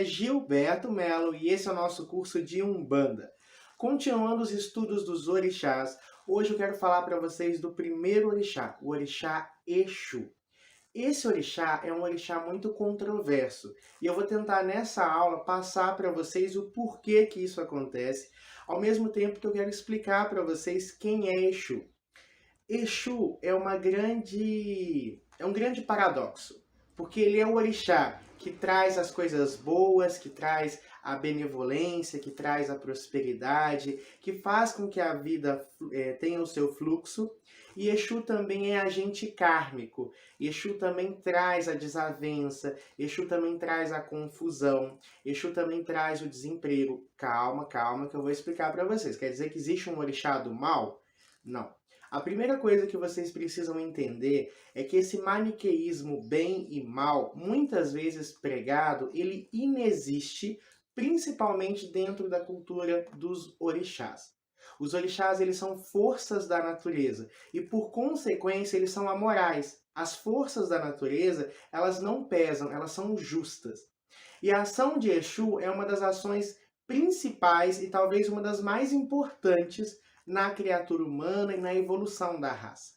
Gilberto Melo e esse é o nosso curso de Umbanda. Continuando os estudos dos orixás, hoje eu quero falar para vocês do primeiro orixá, o orixá Exu. Esse orixá é um orixá muito controverso e eu vou tentar nessa aula passar para vocês o porquê que isso acontece, ao mesmo tempo que eu quero explicar para vocês quem é Exu. Exu é um grande paradoxo, porque ele é o orixá que traz as coisas boas, que traz a benevolência, que traz a prosperidade, que faz com que a vida tenha o seu fluxo. E Exu também é agente kármico. Exu também traz a desavença, Exu também traz a confusão, Exu também traz o desemprego. Calma, calma, que eu vou explicar para vocês. Quer dizer que existe um orixá do mal? Não. A primeira coisa que vocês precisam entender é que esse maniqueísmo bem e mal, muitas vezes pregado, ele inexiste, principalmente dentro da cultura dos orixás. Os orixás, eles são forças da natureza e, por consequência, eles são amorais. As forças da natureza, elas não pesam, elas são justas. E a ação de Exu é uma das ações principais e talvez uma das mais importantes na criatura humana e na evolução da raça.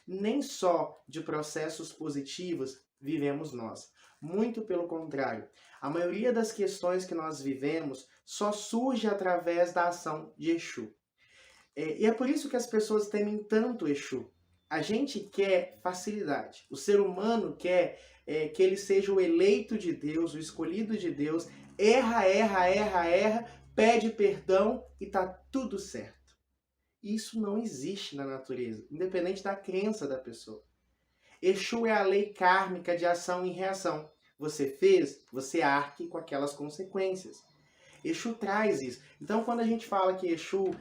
Nem só de processos positivos vivemos nós. Muito pelo contrário. A maioria das questões que nós vivemos só surge através da ação de Exu. E é por isso que as pessoas temem tanto Exu. A gente quer facilidade. O ser humano quer que ele seja o eleito de Deus, o escolhido de Deus, erra, pede perdão e tá tudo certo. Isso não existe na natureza, independente da crença da pessoa. Exu é a lei kármica de ação e reação. Você fez, você arque com aquelas consequências. Exu traz isso. Então, quando a gente fala que Exu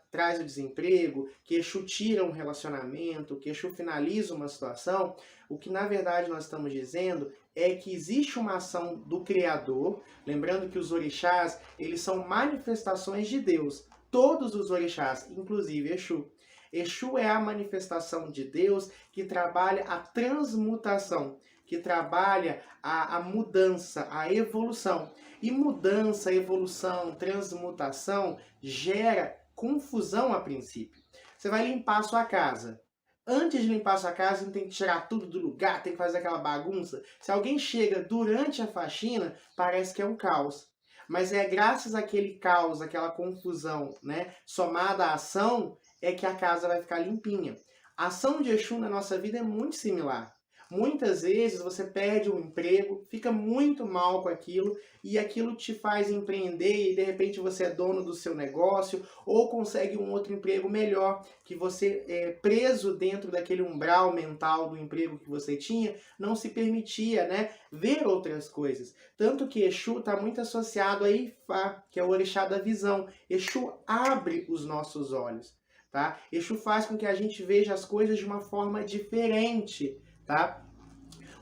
traz o desemprego, que Exu tira um relacionamento, que Exu finaliza uma situação, o que na verdade nós estamos dizendo é que existe uma ação do Criador, lembrando que os orixás, eles são manifestações de Deus. Todos os orixás, inclusive Exu. Exu é a manifestação de Deus que trabalha a transmutação, que trabalha a mudança, a evolução. E mudança, evolução, transmutação gera confusão a princípio. Você vai limpar a sua casa. Antes de limpar a sua casa, você tem que tirar tudo do lugar, tem que fazer aquela bagunça. Se alguém chega durante a faxina, parece que é um caos. Mas é graças àquele caos, àquela confusão, né, somada à ação, é que a casa vai ficar limpinha. A ação de Exu na nossa vida é muito similar. Muitas vezes você perde um emprego, fica muito mal com aquilo e aquilo te faz empreender e de repente você é dono do seu negócio ou consegue um outro emprego melhor, que você preso dentro daquele umbral mental do emprego que você tinha, não se permitia, né, ver outras coisas. Tanto que Exu está muito associado a Ifá, que é o orixá da visão. Exu abre os nossos olhos, tá? Exu faz com que a gente veja as coisas de uma forma diferente. Tá?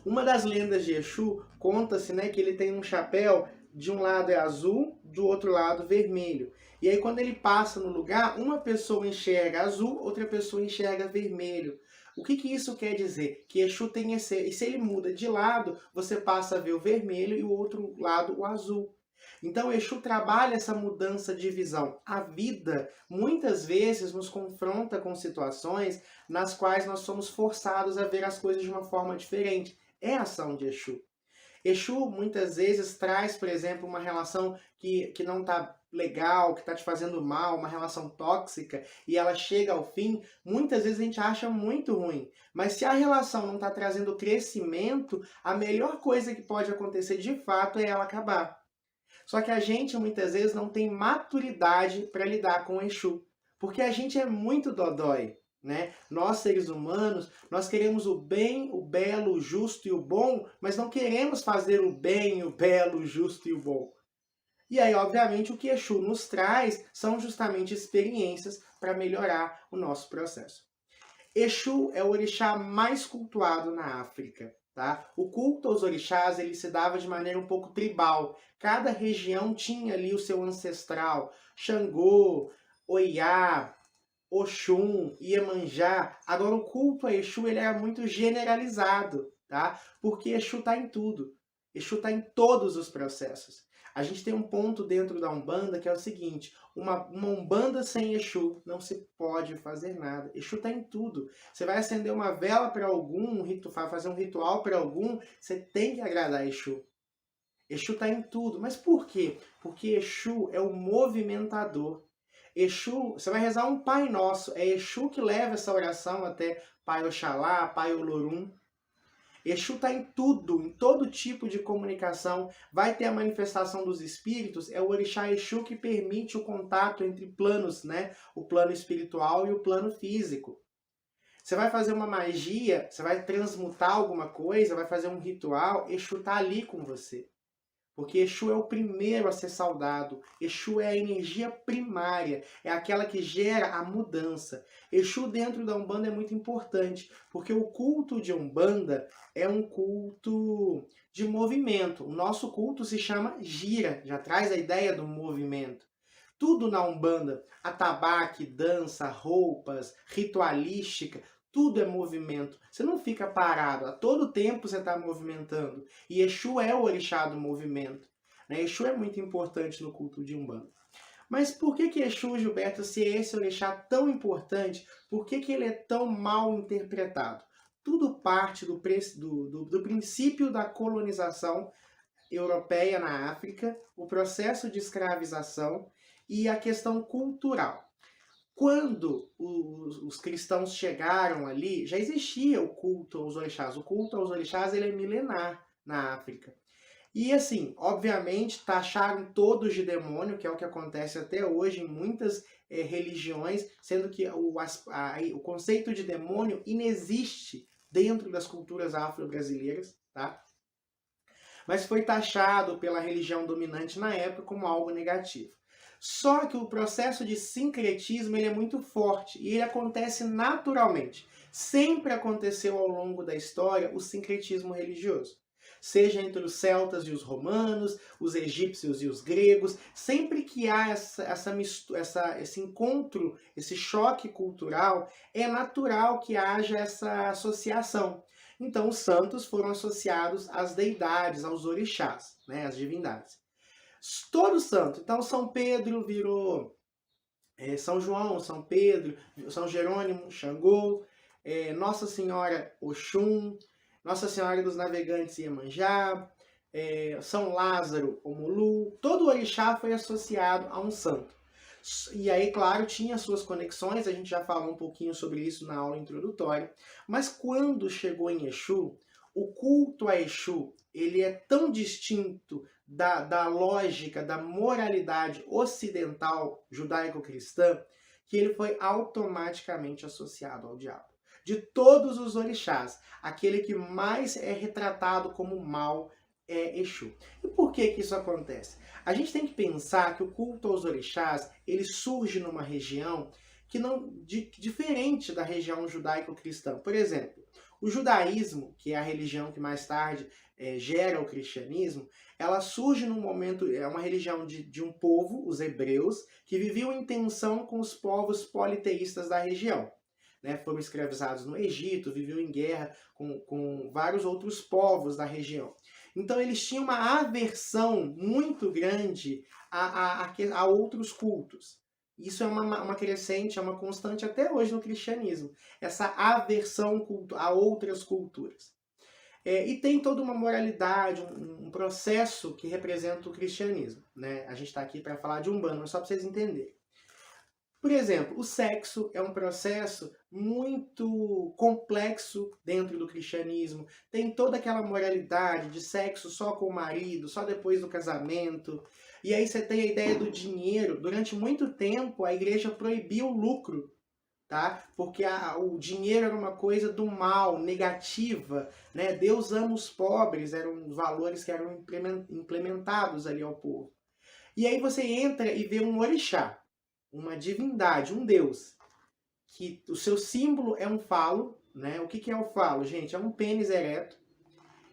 Uma das lendas de Exu conta-se, né, que ele tem um chapéu, de um lado é azul, do outro lado vermelho. E aí quando ele passa no lugar, uma pessoa enxerga azul, outra pessoa enxerga vermelho. O que isso quer dizer? Que Exu tem esse... E se ele muda de lado, você passa a ver o vermelho e o outro lado o azul. Então Exu trabalha essa mudança de visão. A vida muitas vezes nos confronta com situações nas quais nós somos forçados a ver as coisas de uma forma diferente. É a ação de Exu. Exu muitas vezes traz, por exemplo, uma relação que não está legal, que está te fazendo mal, uma relação tóxica, e ela chega ao fim, muitas vezes a gente acha muito ruim. Mas se a relação não está trazendo crescimento, a melhor coisa que pode acontecer de fato é ela acabar. Só que a gente muitas vezes não tem maturidade para lidar com o Exu, porque a gente é muito dodói, né? Nós seres humanos, nós queremos o bem, o belo, o justo e o bom, mas não queremos fazer o bem, o belo, o justo e o bom. E aí, obviamente, o que Exu nos traz são justamente experiências para melhorar o nosso processo. Exu é o orixá mais cultuado na África. Tá? O culto aos orixás ele se dava de maneira um pouco tribal. Cada região tinha ali o seu ancestral. Xangô, Oiá, Oxum, Iemanjá. Agora o culto a Exu ele era muito generalizado, tá? Porque Exu está em tudo. Exu está em todos os processos. A gente tem um ponto dentro da Umbanda que é o seguinte, uma Umbanda sem Exu não se pode fazer nada. Exu está em tudo. Você vai acender uma vela para algum, fazer um ritual para algum, você tem que agradar Exu. Exu está em tudo. Mas por quê? Porque Exu é o movimentador. Exu, você vai rezar um Pai Nosso, é Exu que leva essa oração até Pai Oxalá, Pai Olorum. Exu está em tudo, em todo tipo de comunicação. Vai ter a manifestação dos espíritos, é o orixá Exu que permite o contato entre planos, né? O plano espiritual e o plano físico. Você vai fazer uma magia, você vai transmutar alguma coisa, vai fazer um ritual, Exu está ali com você. Porque Exu é o primeiro a ser saudado. Exu é a energia primária, é aquela que gera a mudança. Exu dentro da Umbanda é muito importante, porque o culto de Umbanda é um culto de movimento. O nosso culto se chama gira, já traz a ideia do movimento. Tudo na Umbanda, atabaque, dança, roupas, ritualística, tudo é movimento. Você não fica parado, a todo tempo você está movimentando. E Exu é o orixá do movimento. Né? Exu é muito importante no culto de Umbanda. Mas por que Exu, Gilberto, se é esse orixá tão importante, por que ele é tão mal interpretado? Tudo parte do princípio da colonização europeia na África, o processo de escravização e a questão cultural. Quando os cristãos chegaram ali, já existia o culto aos orixás. O culto aos orixás ele é milenar na África. E assim, obviamente, taxaram todos de demônio, que é o que acontece até hoje em muitas religiões, sendo que o conceito de demônio inexiste dentro das culturas afro-brasileiras, tá? Mas foi taxado pela religião dominante na época como algo negativo. Só que o processo de sincretismo ele é muito forte e ele acontece naturalmente. Sempre aconteceu ao longo da história o sincretismo religioso. Seja entre os celtas e os romanos, os egípcios e os gregos, sempre que há esse encontro, esse choque cultural, é natural que haja essa associação. Então os santos foram associados às deidades, aos orixás, né, às divindades. Todo santo. Então São Pedro virou São João, São Pedro, São Jerônimo, Xangô, Nossa Senhora Oxum, Nossa Senhora dos Navegantes Iemanjá, São Lázaro Omulu. Todo orixá foi associado a um santo. E aí, claro, tinha suas conexões, a gente já falou um pouquinho sobre isso na aula introdutória, mas quando chegou em Exu, o culto a Exu, ele é tão distinto da lógica, da moralidade ocidental judaico-cristã, que ele foi automaticamente associado ao diabo. De todos os orixás, aquele que mais é retratado como mal é Exu. E por que isso acontece? A gente tem que pensar que o culto aos orixás, ele surge numa região que não diferente da região judaico-cristã. Por exemplo, o judaísmo, que é a religião que mais tarde gera o cristianismo, ela surge num momento, é uma religião de um povo, os hebreus, que viviam em tensão com os povos politeístas da região. Né? Foram escravizados no Egito, viviam em guerra com vários outros povos da região. Então eles tinham uma aversão muito grande a outros cultos. Isso é uma crescente, é uma constante até hoje no cristianismo. Essa aversão a outras culturas. E tem toda uma moralidade, um processo que representa o cristianismo. Né? A gente está aqui para falar de Umbanda, mas só para vocês entenderem. Por exemplo, o sexo é um processo muito complexo dentro do cristianismo. Tem toda aquela moralidade de sexo só com o marido, só depois do casamento. E aí você tem a ideia do dinheiro. Durante muito tempo a igreja proibiu o lucro, tá? Porque o dinheiro era uma coisa do mal, negativa, né? Deus ama os pobres, eram valores que eram implementados ali ao povo. E aí você entra e vê um orixá, uma divindade, um deus, que o seu símbolo é um falo, né? O que é o falo, gente? É um pênis ereto,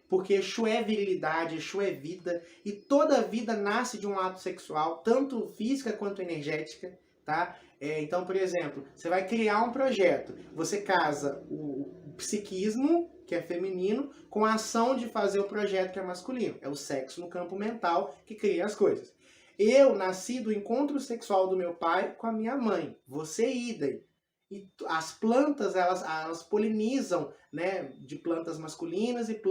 porque Exu é virilidade, Exu é vida, e toda vida nasce de um ato sexual, tanto física quanto energética, tá? Então, por exemplo, você vai criar um projeto, você casa o psiquismo, que é feminino, com a ação de fazer o projeto, que é masculino. É o sexo no campo mental que cria as coisas. Eu nasci do encontro sexual do meu pai com a minha mãe. Você idem. E as plantas, elas polinizam, né, de plantas masculinas e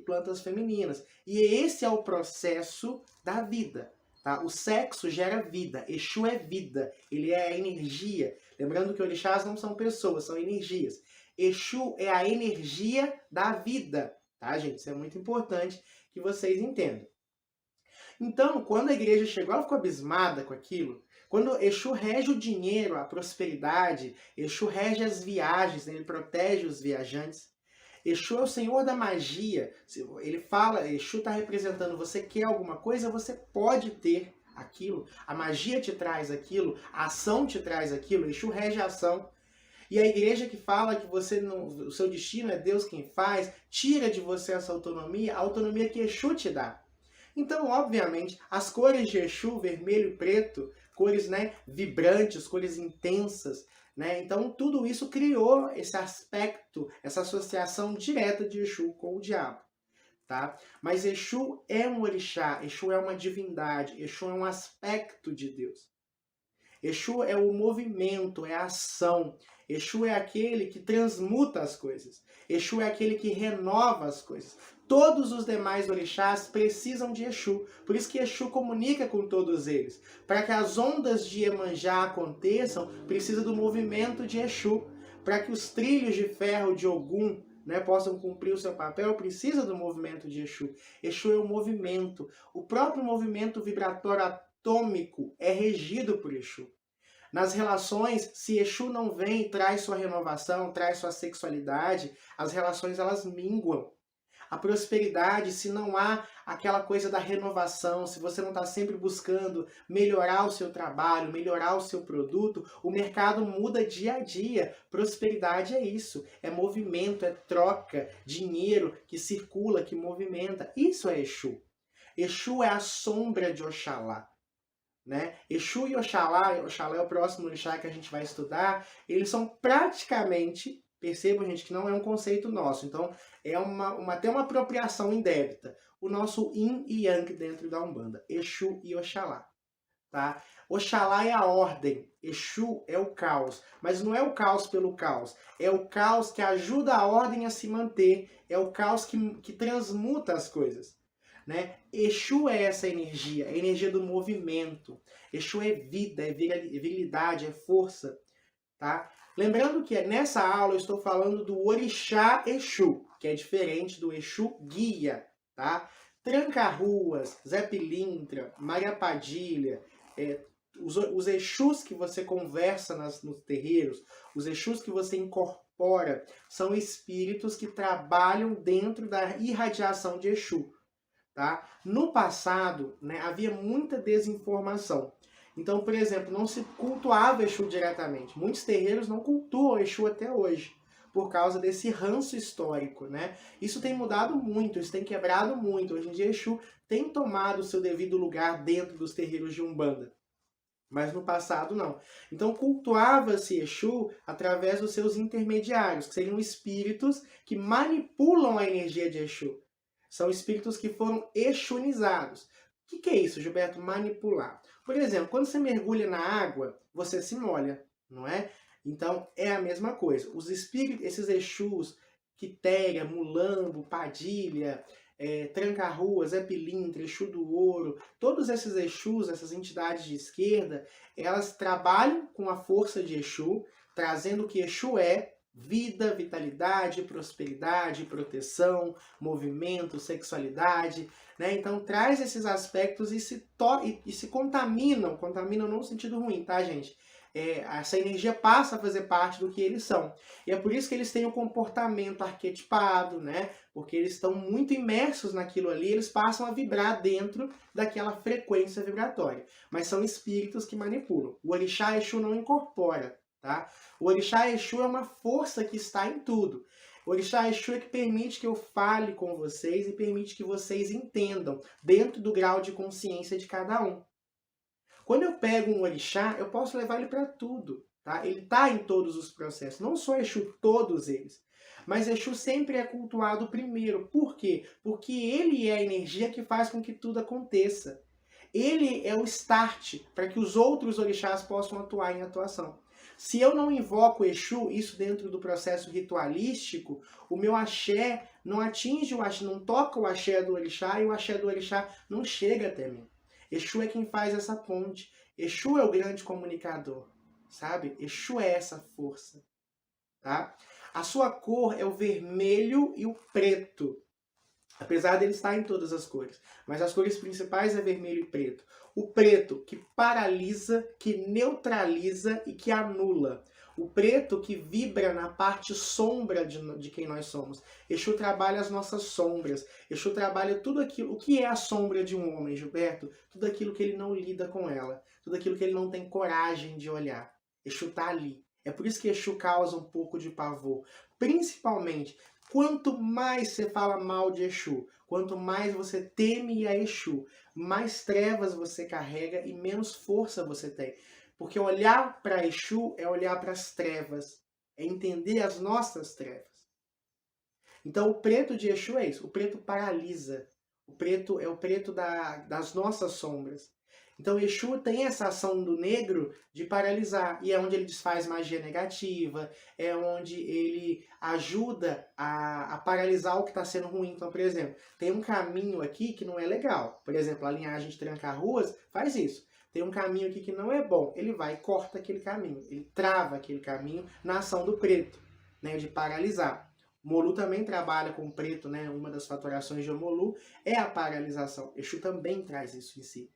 plantas femininas. E esse é o processo da vida. Tá? O sexo gera vida. Exu é vida. Ele é a energia. Lembrando que orixás não são pessoas, são energias. Exu é a energia da vida. Tá, gente? Isso é muito importante que vocês entendam. Então, quando a igreja chegou, ela ficou abismada com aquilo. Quando Exu rege o dinheiro, a prosperidade, Exu rege as viagens, né? Ele protege os viajantes. Exu é o senhor da magia. Ele fala, Exu está representando, você quer alguma coisa, você pode ter aquilo. A magia te traz aquilo, a ação te traz aquilo, Exu rege a ação. E a igreja que fala que você não, o seu destino é Deus quem faz, tira de você essa autonomia, a autonomia que Exu te dá. Então, obviamente, as cores de Exu, vermelho e preto, cores, né, vibrantes, cores intensas, né? Então, tudo isso criou esse aspecto, essa associação direta de Exu com o diabo, tá? Mas Exu é um orixá, Exu é uma divindade, Exu é um aspecto de Deus. Exu é o movimento, é a ação. Exu é aquele que transmuta as coisas. Exu é aquele que renova as coisas. Todos os demais orixás precisam de Exu. Por isso que Exu comunica com todos eles. Para que as ondas de Iemanjá aconteçam, precisa do movimento de Exu. Para que os trilhos de ferro de Ogum, né, possam cumprir o seu papel, precisa do movimento de Exu. Exu é o movimento. O próprio movimento vibratório atômico é regido por Exu. Nas relações, se Exu não vem e traz sua renovação, traz sua sexualidade, as relações elas minguam. A prosperidade, se não há aquela coisa da renovação, se você não está sempre buscando melhorar o seu trabalho, melhorar o seu produto, o mercado muda dia a dia. Prosperidade é isso, é movimento, é troca, dinheiro que circula, que movimenta. Isso é Exu. Exu é a sombra de Oxalá. Né? Exu e Oxalá, Oxalá é o próximo orixá que a gente vai estudar, eles são praticamente, percebam, gente, que não é um conceito nosso, então é até uma apropriação indébita, o nosso yin e yang dentro da Umbanda, Exu e Oxalá. Tá? Oxalá é a ordem, Exu é o caos, mas não é o caos pelo caos, é o caos que ajuda a ordem a se manter, é o caos que transmuta as coisas. Né? Exu é essa energia, a energia do movimento. Exu é vida, é virilidade, é força. Tá? Lembrando que nessa aula eu estou falando do orixá Exu, que é diferente do Exu guia. Tá? Tranca-ruas, Zé Pilintra, Maria Padilha, os Exus que você conversa nos terreiros, os Exus que você incorpora, são espíritos que trabalham dentro da irradiação de Exu. Tá? No passado, né, havia muita desinformação. Então, por exemplo, não se cultuava Exu diretamente. Muitos terreiros não cultuam Exu até hoje, por causa desse ranço histórico. Né? Isso tem mudado muito, isso tem quebrado muito. Hoje em dia, Exu tem tomado o seu devido lugar dentro dos terreiros de Umbanda. Mas no passado, não. Então, cultuava-se Exu através dos seus intermediários, que seriam espíritos que manipulam a energia de Exu. São espíritos que foram exunizados. O que é isso, Gilberto? Manipular. Por exemplo, quando você mergulha na água, você se molha, não é? Então, é a mesma coisa. Os espíritos, esses Exus, Quitéria, Mulambo, Padilha, Tranca-Ruas, Zé Pilintra, Exu do Ouro, todos esses Exus, essas entidades de esquerda, elas trabalham com a força de Exu, trazendo o que Exu é, vida, vitalidade, prosperidade, proteção, movimento, sexualidade, né? Então traz esses aspectos e se contaminam não no sentido ruim, tá, gente? Essa energia passa a fazer parte do que eles são. E é por isso que eles têm um comportamento arquetipado, né? Porque eles estão muito imersos naquilo ali, eles passam a vibrar dentro daquela frequência vibratória. Mas são espíritos que manipulam. O orixá Exu não incorpora. Tá? O orixá Exu é uma força que está em tudo. O orixá Exu é que permite que eu fale com vocês e permite que vocês entendam dentro do grau de consciência de cada um. Quando eu pego um orixá, eu posso levar ele para tudo, tá? Ele está em todos os processos, não só Exu, todos eles. Mas Exu sempre é cultuado primeiro. Por quê? Porque ele é a energia que faz com que tudo aconteça. Ele é o start para que os outros orixás possam atuar em atuação. Se eu não invoco Exu, isso dentro do processo ritualístico, o meu axé não atinge o axé, não toca o axé do orixá e o axé do orixá não chega até mim. Exu é quem faz essa ponte. Exu é o grande comunicador, sabe? Exu é essa força, tá? A sua cor é o vermelho e o preto. Apesar dele estar em todas as cores. Mas as cores principais é vermelho e preto. O preto que paralisa, que neutraliza e que anula. O preto que vibra na parte sombra de quem nós somos. Exu trabalha as nossas sombras. Exu trabalha tudo aquilo. O que é a sombra de um homem, Gilberto? Tudo aquilo que ele não lida com ela. Tudo aquilo que ele não tem coragem de olhar. Exu está ali. É por isso que Exu causa um pouco de pavor. Principalmente, quanto mais você fala mal de Exu, quanto mais você teme a Exu, mais trevas você carrega e menos força você tem. Porque olhar para Exu é olhar para as trevas, é entender as nossas trevas. Então o preto de Exu é isso, o preto paralisa. O preto é o preto das nossas sombras. Então Exu tem essa ação do negro de paralisar, e é onde ele desfaz magia negativa, é onde ele ajuda a paralisar o que está sendo ruim. Então, por exemplo, tem um caminho aqui que não é legal. Por exemplo, a linhagem de Tranca-Ruas faz isso. Tem um caminho aqui que não é bom. Ele vai e corta aquele caminho. Ele trava aquele caminho na ação do preto, né, de paralisar. Molu também trabalha com preto, né? Uma das fatorações de Molu é a paralisação. Exu também traz isso em si.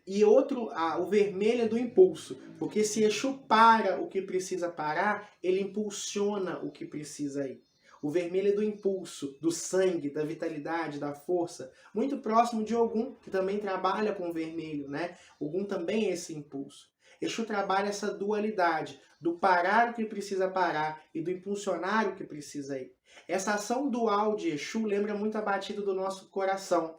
E outro, o vermelho é do impulso, porque se Exu para o que precisa parar, ele impulsiona o que precisa ir. O vermelho é do impulso, do sangue, da vitalidade, da força, muito próximo de Ogum, que também trabalha com o vermelho, né? Ogum também é esse impulso. Exu trabalha essa dualidade, do parar o que precisa parar e do impulsionar o que precisa ir. Essa ação dual de Exu lembra muito a batida do nosso coração.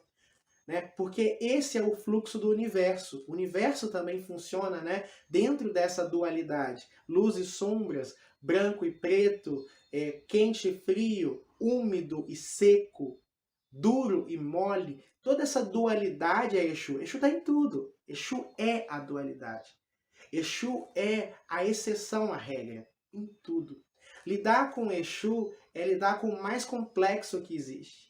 Né? Porque esse é o fluxo do universo. O universo também funciona, né, dentro dessa dualidade. Luz e sombras, branco e preto, quente e frio, úmido e seco, duro e mole. Toda essa dualidade é Exu. Exu está em tudo. Exu é a dualidade. Exu é a exceção à regra. Em tudo. Lidar com Exu é lidar com o mais complexo que existe.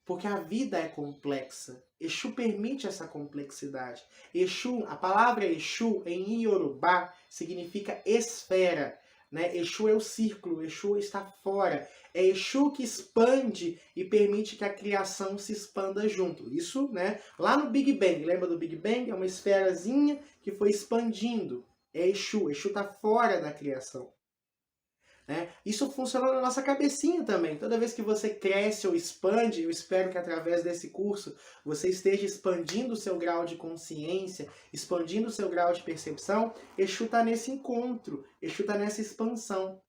Porque a vida é complexa. Exu permite essa complexidade. Exu, a palavra Exu em Iorubá significa esfera. Né? Exu é o círculo, Exu está fora. É Exu que expande e permite que a criação se expanda junto. Isso, né? Lá no Big Bang, lembra do Big Bang? É uma esferazinha que foi expandindo. É Exu, Exu está fora da criação. Né? Isso funciona na nossa cabecinha também. Toda vez que você cresce ou expande, eu espero que através desse curso você esteja expandindo o seu grau de consciência, expandindo o seu grau de percepção. Exu está nesse encontro, Exu está nessa expansão.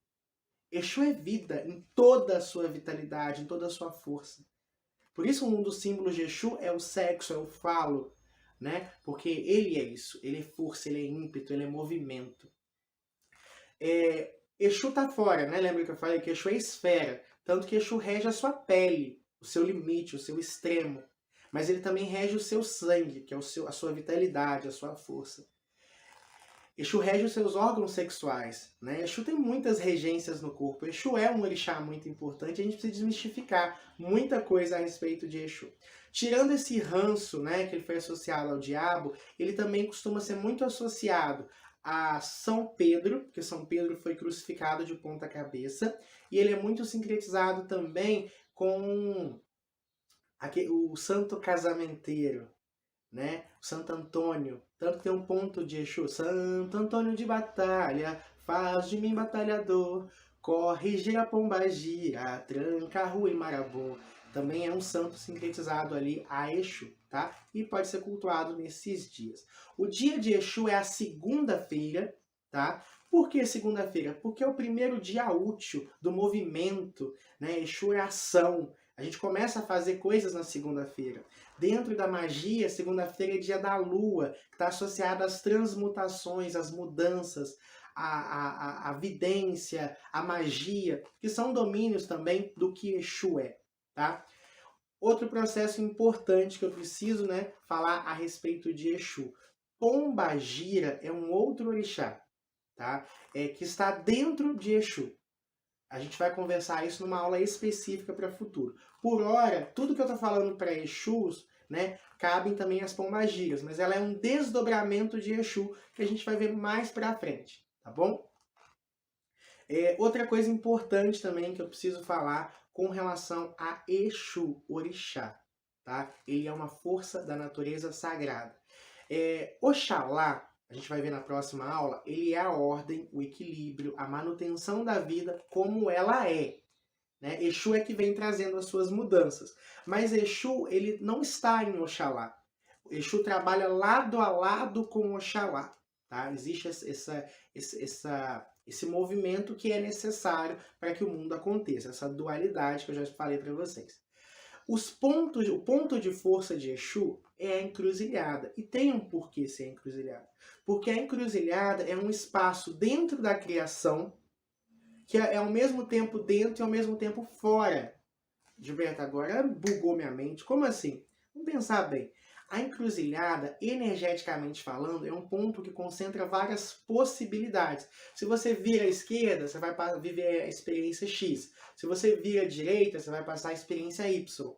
Exu é vida em toda a sua vitalidade, em toda a sua força. Por isso um dos símbolos de Exu é o sexo, é o falo, né? Porque ele é isso, ele é força, ele é ímpeto, ele é movimento. Exu tá fora, né? Lembra que eu falei que Exu é esfera. Tanto que Exu rege a sua pele, o seu limite, o seu extremo. Mas ele também rege o seu sangue, que é a sua vitalidade, a sua força. Exu rege os seus órgãos sexuais, né? Exu tem muitas regências no corpo. Exu é um orixá muito importante, a gente precisa desmistificar muita coisa a respeito de Exu. Tirando esse ranço, né, que ele foi associado ao diabo, ele também costuma ser muito associado a São Pedro, porque São Pedro foi crucificado de ponta cabeça, e ele é muito sincretizado também com o santo casamenteiro, né? O Santo Antônio, tanto que tem um ponto de Exu, Santo Antônio de batalha, faz de mim batalhador, corrige a pombagira, tranca a rua em Marabô. Também é um santo sincretizado ali a Exu, tá? E pode ser cultuado nesses dias. O dia de Exu é a segunda-feira, tá? Por que segunda-feira? Porque é o primeiro dia útil do movimento, né? Exu é ação, A gente começa a fazer coisas na segunda-feira. Dentro da magia, segunda-feira é dia da lua, que está associada às transmutações, às mudanças, à vidência, à magia, que são domínios também do que Exu é, tá? Outro processo importante que eu preciso, né, falar a respeito de Exu. Pombagira é um outro orixá, tá? Que está dentro de Exu. A gente vai conversar isso numa aula específica para o futuro. Por hora, tudo que eu estou falando para Exus, né, cabem também as pombagiras, mas ela é um desdobramento de Exu que a gente vai ver mais para frente, tá bom? Outra coisa importante também que eu preciso falar com relação a Exu, orixá, tá? Ele é uma força da natureza sagrada. Oxalá, a gente vai ver na próxima aula, ele é a ordem, o equilíbrio, a manutenção da vida como ela é. Né? Exu é que vem trazendo as suas mudanças. Mas Exu, ele não está em Oxalá. Exu trabalha lado a lado com Oxalá. Tá? Existe esse movimento que é necessário para que o mundo aconteça. Essa dualidade que eu já falei para vocês. O ponto de força de Exu é a encruzilhada. E tem um porquê ser a encruzilhada. Porque a encruzilhada é um espaço dentro da criação que é ao mesmo tempo dentro e ao mesmo tempo fora. Gilberto, agora bugou minha mente. Como assim? Vamos pensar bem. A encruzilhada, energeticamente falando, é um ponto que concentra várias possibilidades. Se você vira à esquerda, você vai viver a experiência X. Se você vira à direita, você vai passar a experiência Y.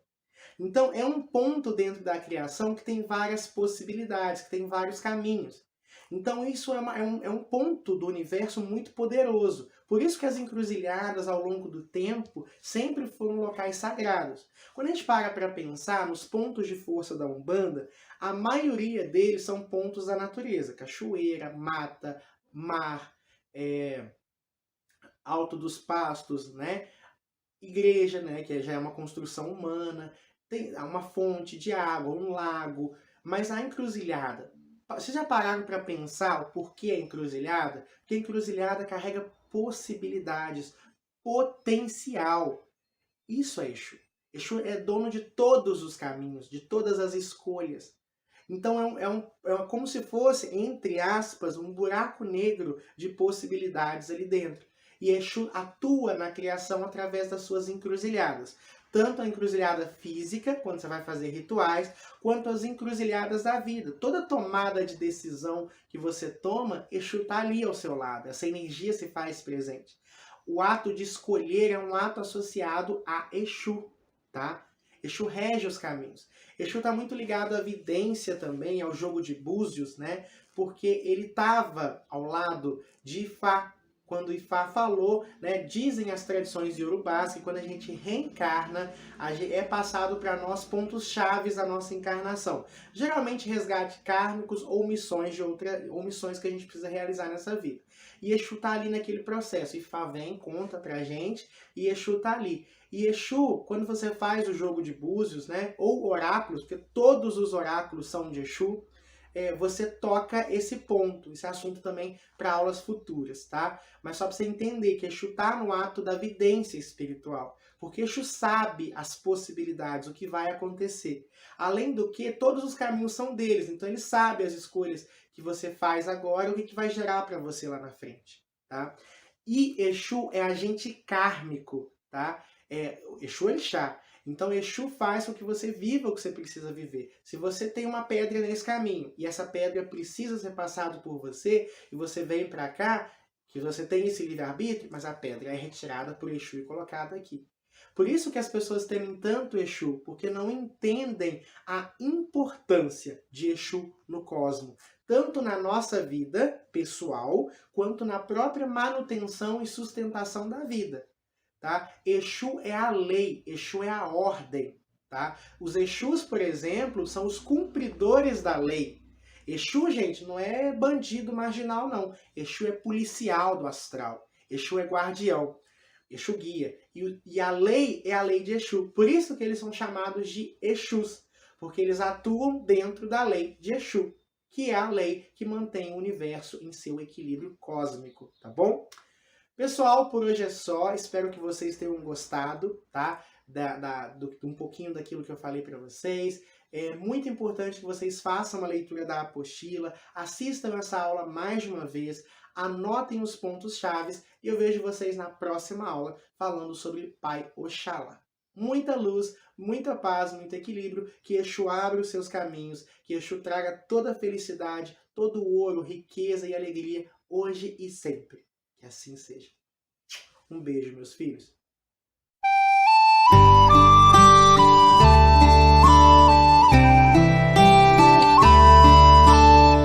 Então, é um ponto dentro da criação que tem várias possibilidades, que tem vários caminhos. Então, isso é um ponto do universo muito poderoso. Por isso que as encruzilhadas, ao longo do tempo, sempre foram locais sagrados. Quando a gente para pensar nos pontos de força da Umbanda, a maioria deles são pontos da natureza. Cachoeira, mata, mar, Alto dos Pastos, né? Igreja, né? Que já é uma construção humana. Tem uma fonte de água, um lago. Mas a encruzilhada, vocês já pararam para pensar o porquê a encruzilhada? Porque a encruzilhada carrega possibilidades, potencial. Isso é Exu. Exu é dono de todos os caminhos, de todas as escolhas. Então é como se fosse, entre aspas, um buraco negro de possibilidades ali dentro. E Exu atua na criação através das suas encruzilhadas. Tanto a encruzilhada física, quando você vai fazer rituais, quanto as encruzilhadas da vida. Toda tomada de decisão que você toma, Exu está ali ao seu lado. Essa energia se faz presente. O ato de escolher é um ato associado a Exu, tá? Exu rege os caminhos. Exu está muito ligado à vidência também, ao jogo de búzios, né? Porque ele estava ao lado de Ifá. Quando Ifá falou, né, dizem as tradições iorubás que quando a gente reencarna, é passado para nós pontos chaves da nossa encarnação. Geralmente resgate kármicos ou missões que a gente precisa realizar nessa vida. E Exu tá ali naquele processo. Ifá vem, conta pra gente, e Exu tá ali. E Exu, quando você faz o jogo de búzios, né, ou oráculos, porque todos os oráculos são de Exu, você toca esse ponto, esse assunto também para aulas futuras, tá? Mas só para você entender que Exu está no ato da vidência espiritual, porque Exu sabe as possibilidades, o que vai acontecer. Além do que, todos os caminhos são deles, então ele sabe as escolhas que você faz agora, o que vai gerar para você lá na frente, tá? E Exu é agente kármico, tá? Exu Orixá. Então Exu faz com que você viva o que você precisa viver. Se você tem uma pedra nesse caminho e essa pedra precisa ser passada por você e você vem para cá, que você tem esse livre-arbítrio, mas a pedra é retirada por Exu e colocada aqui. Por isso que as pessoas temem tanto Exu, porque não entendem a importância de Exu no cosmos, tanto na nossa vida pessoal, quanto na própria manutenção e sustentação da vida. Tá? Exu é a lei, Exu é a ordem. Tá? Os Exus, por exemplo, são os cumpridores da lei. Exu, gente, não é bandido marginal, não. Exu é policial do astral. Exu é guardião. Exu guia. E a lei é a lei de Exu. Por isso que eles são chamados de Exus. Porque eles atuam dentro da lei de Exu, que é a lei que mantém o universo em seu equilíbrio cósmico. Tá bom? Pessoal, por hoje é só. Espero que vocês tenham gostado, tá? de um pouquinho daquilo que eu falei para vocês. É muito importante que vocês façam uma leitura da apostila, assistam essa aula mais de uma vez, anotem os pontos-chave e eu vejo vocês na próxima aula falando sobre Pai Oxalá. Muita luz, muita paz, muito equilíbrio, que Exu abra os seus caminhos, que Exu traga toda a felicidade, todo o ouro, riqueza e alegria, hoje e sempre. Que assim seja. Um beijo, meus filhos.